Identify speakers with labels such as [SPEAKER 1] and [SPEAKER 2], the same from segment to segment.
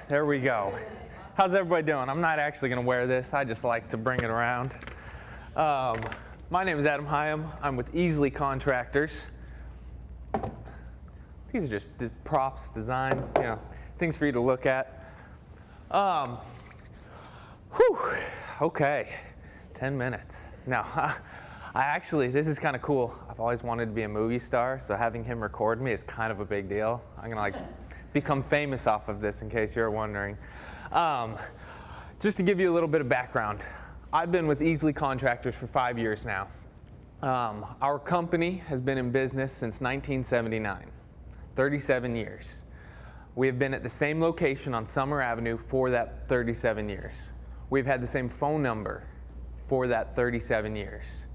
[SPEAKER 1] there we go. How's everybody doing? I'm not actually going to wear this. I just like to bring it around. My name is Higham. I'm with Easley Contractors. These are just props, designs, things for you to look at. Okay, 10 minutes. Now, this is kind of cool. I've always wanted to be a movie star, so having him record me is kind of a big deal. I'm going to become famous off of this, in case you're wondering. Just to give you a little bit of background, I've been with Easley Contractors for 5 years now. Our company has been in business since 1979, 37 years. We have been at the same location on Summer Avenue for that 37 years. We've had the same phone number for that 37 years.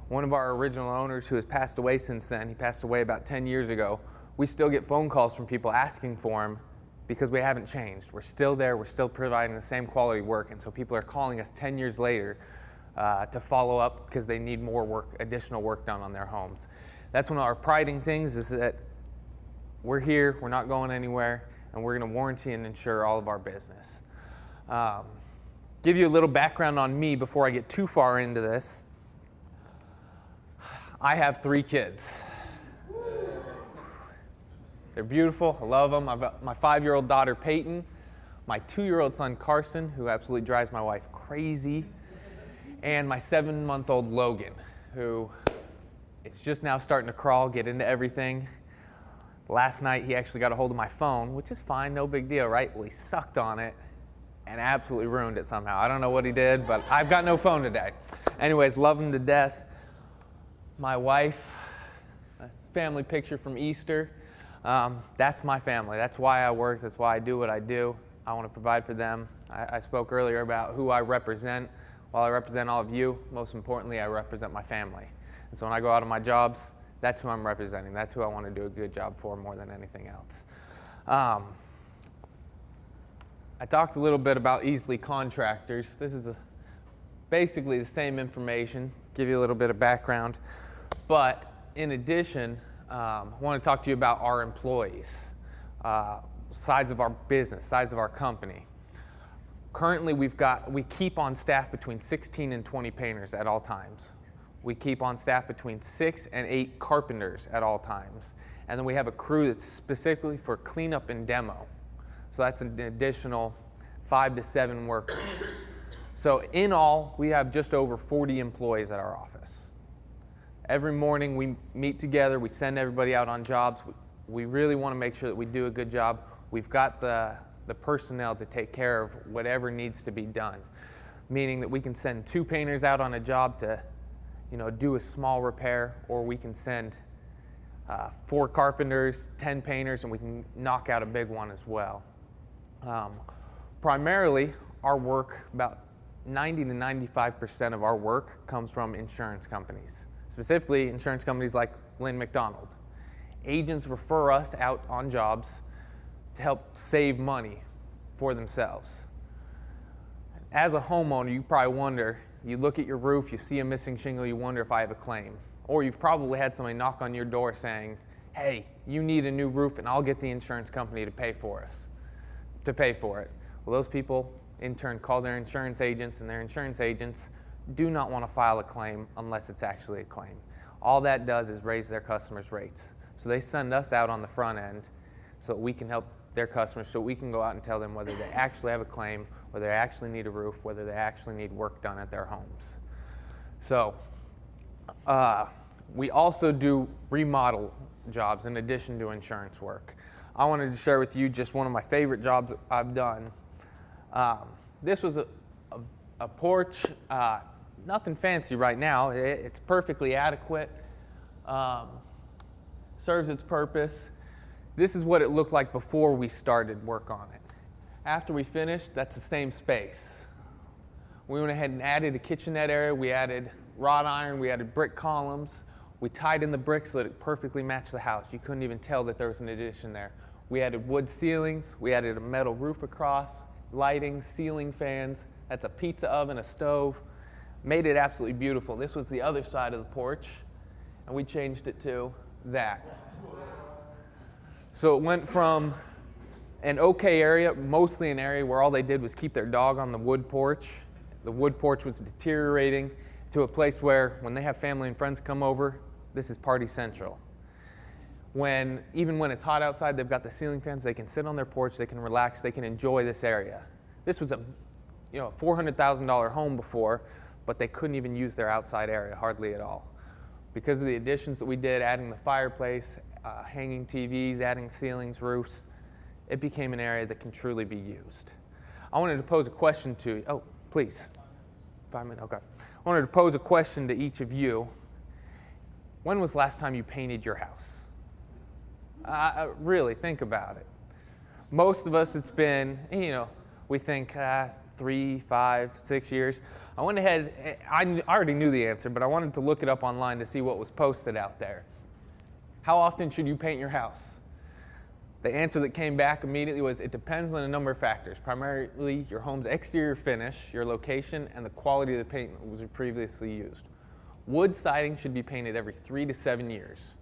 [SPEAKER 1] One of our original owners, who has passed away since then, he passed away about 10 years ago, we still get phone calls from people asking for him because we haven't changed. We're still there, we're still providing the same quality work, and so people are calling us 10 years later to follow up because they need more work, additional work done on their homes. That's one of our priding things, is that we're here, we're not going anywhere, and we're going to warranty and insure all of our business. Give you a little background on me before I get too far into this. I have 3 kids. They're beautiful, I love them. I've got my 5-year-old daughter, Peyton, my 2-year-old son, Carson, who absolutely drives my wife crazy, and my 7-month-old Logan, who is just now starting to crawl, get into everything. Last night, he actually got a hold of my phone, which is fine, no big deal, right? Well, he sucked on it and absolutely ruined it somehow. I don't know what he did, but I've got no phone today. Anyways, love him to death. My wife, that's a family picture from Easter. That's my family. That's why I work. That's why I do what I do. I want to provide for them. I spoke earlier about who I represent. While I represent all of you, most importantly, I represent my family. And so when I go out on my jobs, that's who I'm representing. That's who I want to do a good job for more than anything else. I talked a little bit about Easley Contractors. This is basically the same information, give you a little bit of background. But in addition, I want to talk to you about our employees, sides of our business, sides of our company. Currently, we keep on staff between 16 and 20 painters at all times. We keep on staff between 6 and 8 carpenters at all times. And then we have a crew that's specifically for cleanup and demo. So that's an additional 5 to 7 workers. So in all, we have just over 40 employees at our office. Every morning we meet together, we send everybody out on jobs. We really want to make sure that we do a good job. We've got the personnel to take care of whatever needs to be done. Meaning that we can send 2 painters out on a job to do a small repair, or we can send 4 carpenters, 10 painters, and we can knock out a big one as well. Primarily, our work, about 90 to 95% of our work comes from insurance companies, specifically insurance companies like Lynn McDonald. Agents refer us out on jobs to help save money for themselves. As a homeowner, you probably wonder, you look at your roof, you see a missing shingle, you wonder if I have a claim. Or you've probably had somebody knock on your door saying, hey, you need a new roof and I'll get the insurance company to pay for it. Well, those people in turn call their insurance agents, and their insurance agents do not want to file a claim unless it's actually a claim. All that does is raise their customers' rates. So they send us out on the front end so that we can help their customers, so we can go out and tell them whether they actually have a claim, whether they actually need a roof, whether they actually need work done at their homes. So we also do remodel jobs in addition to insurance work. I wanted to share with you just one of my favorite jobs I've done. This was a porch, nothing fancy right now. It's perfectly adequate, serves its purpose. This is what it looked like before we started work on it. After we finished, that's the same space. We went ahead and added a kitchenette area. We added wrought iron. We added brick columns. We tied in the bricks so that it perfectly matched the house. You couldn't even tell that there was an addition there. We added wood ceilings. We added a metal roof across, lighting, ceiling fans. That's a pizza oven, a stove. Made it absolutely beautiful. This was the other side of the porch, and we changed it to that. So it went from an okay area, mostly an area where all they did was keep their dog on the wood porch. The wood porch was deteriorating to a place where when they have family and friends come over, this is party central. Even when it's hot outside, they've got the ceiling fans, they can sit on their porch, they can relax, they can enjoy this area. This was a $400,000 home before, but they couldn't even use their outside area hardly at all. Because of the additions that we did, adding the fireplace, hanging TVs, adding ceilings, roofs, it became an area that can truly be used. I wanted to pose a question to you. Oh, please. 5 minutes, okay. I wanted to pose a question to each of you. When was the last time you painted your house? Really, think about it. Most of us, it's been, we think 3, 5, 6 years. I went ahead, I already knew the answer, but I wanted to look it up online to see what was posted out there. How often should you paint your house? The answer that came back immediately was it depends on a number of factors, primarily your home's exterior finish, your location, and the quality of the paint that was previously used. Wood siding should be painted every 3 to 7 years.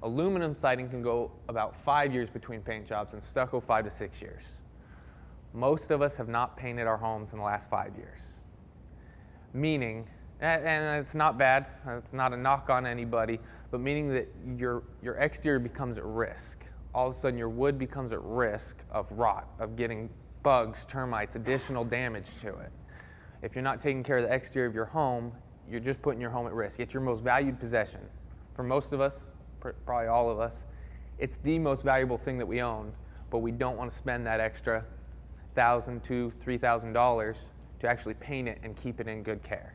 [SPEAKER 1] Aluminum siding can go about 5 years between paint jobs, and stucco 5 to 6 years. Most of us have not painted our homes in the last 5 years. Meaning, and it's not bad, it's not a knock on anybody, but meaning that your exterior becomes at risk. All of a sudden your wood becomes at risk of rot, of getting bugs, termites, additional damage to it. If you're not taking care of the exterior of your home, you're just putting your home at risk. It's your most valued possession. For most of us, probably all of us, it's the most valuable thing that we own, but we don't want to spend that extra $1,000 to $3,000 to actually paint it and keep it in good care.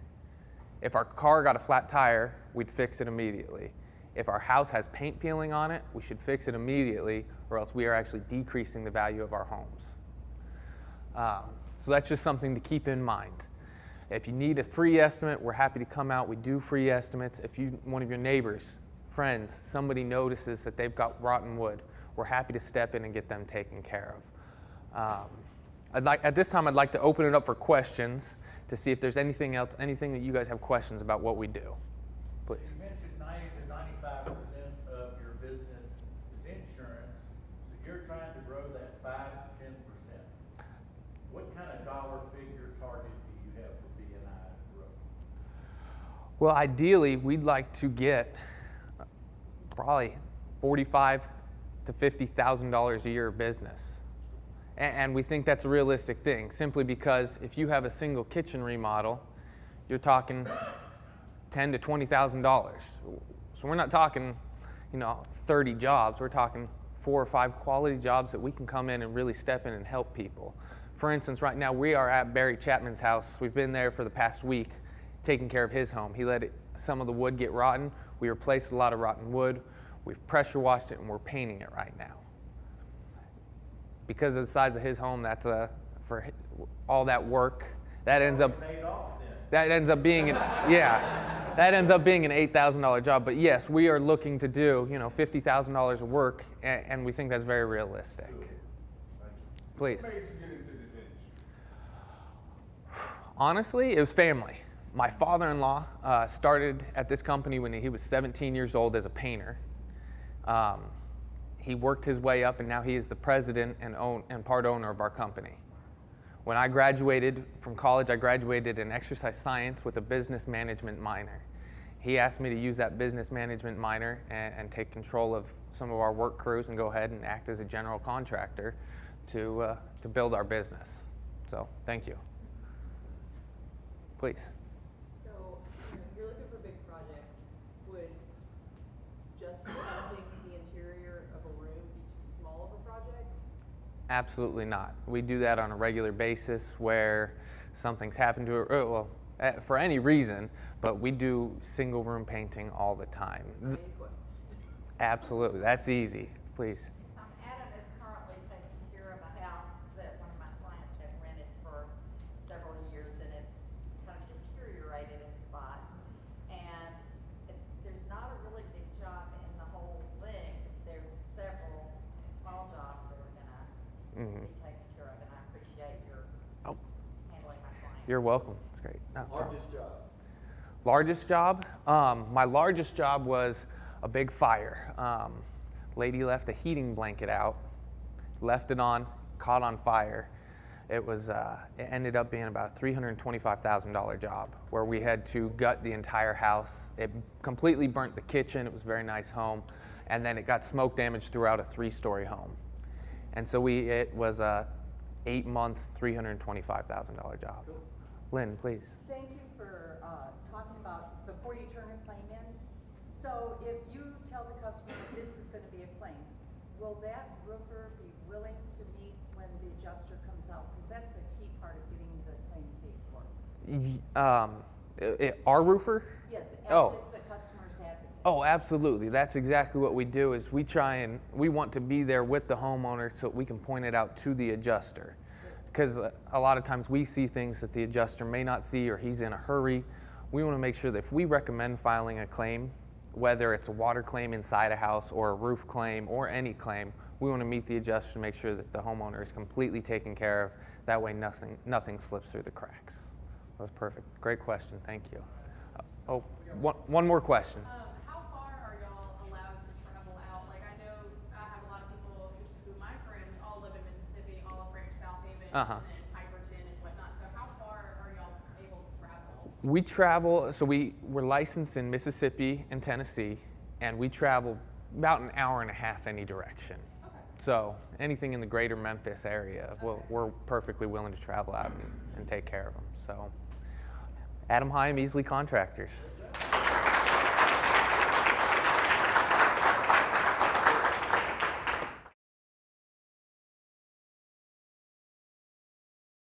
[SPEAKER 1] If our car got a flat tire, we'd fix it immediately. If our house has paint peeling on it, we should fix it immediately, or else we are actually decreasing the value of our homes. So that's just something to keep in mind. If you need a free estimate, we're happy to come out. We do free estimates. If one of your neighbors, friends, somebody notices that they've got rotten wood, we're happy to step in and get them taken care of. At this time, I'd like to open it up for questions to see if there's anything else, anything that you guys have questions about what we do. Please.
[SPEAKER 2] You mentioned 90 to 95% of your business is insurance, so you're trying to grow that 5 to 10%. What kind of dollar figure target do you have for BNI growth?
[SPEAKER 1] Well, ideally, we'd like to get probably $45,000 to $50,000 a year of business. And we think that's a realistic thing, simply because if you have a single kitchen remodel, you're talking $10,000 to $20,000. So we're not talking, 30 jobs. We're talking 4 or 5 quality jobs that we can come in and really step in and help people. For instance, right now we are at Barry Chapman's house. We've been there for the past week, taking care of his home. He let some of the wood get rotten. We replaced a lot of rotten wood. We've pressure washed it, and we're painting it right now. Because of the size of his home, that's for all that work. That ends up being an $8,000 job. But yes, we are looking to do $50,000 of work, and we think that's very realistic. Please.
[SPEAKER 3] What made you get into this industry?
[SPEAKER 1] Honestly, it was family. My father-in-law started at this company when he was 17 years old as a painter. He worked his way up, and now he is the president and part owner of our company. When I graduated from college, I graduated in exercise science with a business management minor. He asked me to use that business management minor and take control of some of our work crews and go ahead and act as a general contractor to build our business. So, thank you. Please.
[SPEAKER 4] So, you're looking for big projects. Would just painting the interior of a room be too small of a project?
[SPEAKER 1] Absolutely not. We do that on a regular basis where something's happened to it, for any reason, but we do single room painting all the time. Absolutely, that's easy. Please.
[SPEAKER 5] Adam is currently taking care of a house that one of my clients had rented for several years, and it's kind of deteriorated in spots. And there's not a really big job in the whole thing. There's several small jobs that are going to be taken care of, and I appreciate your handling my client.
[SPEAKER 1] You're welcome. It's great. No,
[SPEAKER 3] Largest job?
[SPEAKER 1] Largest job? My largest job was a big fire. Lady left a heating blanket out. left it on, caught on fire. It ended up being about a $325,000 job where we had to gut the entire house. It completely burnt the kitchen. It was a very nice home. And then it got smoke damage throughout a 3-story home. And so it was a 8-month, $325,000 job. Lynn, please.
[SPEAKER 3] Thank you for talking about before you turn a claim in. So if you tell the customer this is going to be a claim, will that roofer be willing to meet when the adjuster comes out? Because that's a key part of getting the claim paid for.
[SPEAKER 1] Our roofer?
[SPEAKER 3] Yes,
[SPEAKER 1] Oh.
[SPEAKER 3] as the customer's advocate.
[SPEAKER 1] Oh, absolutely. That's exactly what we do is we want to be there with the homeowner so we can point it out to the adjuster. Because a lot of times we see things that the adjuster may not see or he's in a hurry. We want to make sure that if we recommend filing a claim, whether it's a water claim inside a house or a roof claim or any claim, we want to meet the adjuster to make sure that the homeowner is completely taken care of. That way nothing slips through the cracks. That was perfect. Great question. Thank you. One more question.
[SPEAKER 6] How far are y'all allowed to travel out? Like I know I have a lot of people who my friends all live in Mississippi, Olive Branch, South Haven, and then Piperton and whatnot. So how far are y'all able to travel?
[SPEAKER 1] We travel, so we're licensed in Mississippi and Tennessee, and we travel about an hour and a half any direction.
[SPEAKER 6] Okay.
[SPEAKER 1] So anything in the greater Memphis area, we're perfectly willing to travel out and take care of them. So Adam Higham, Easley Contractors.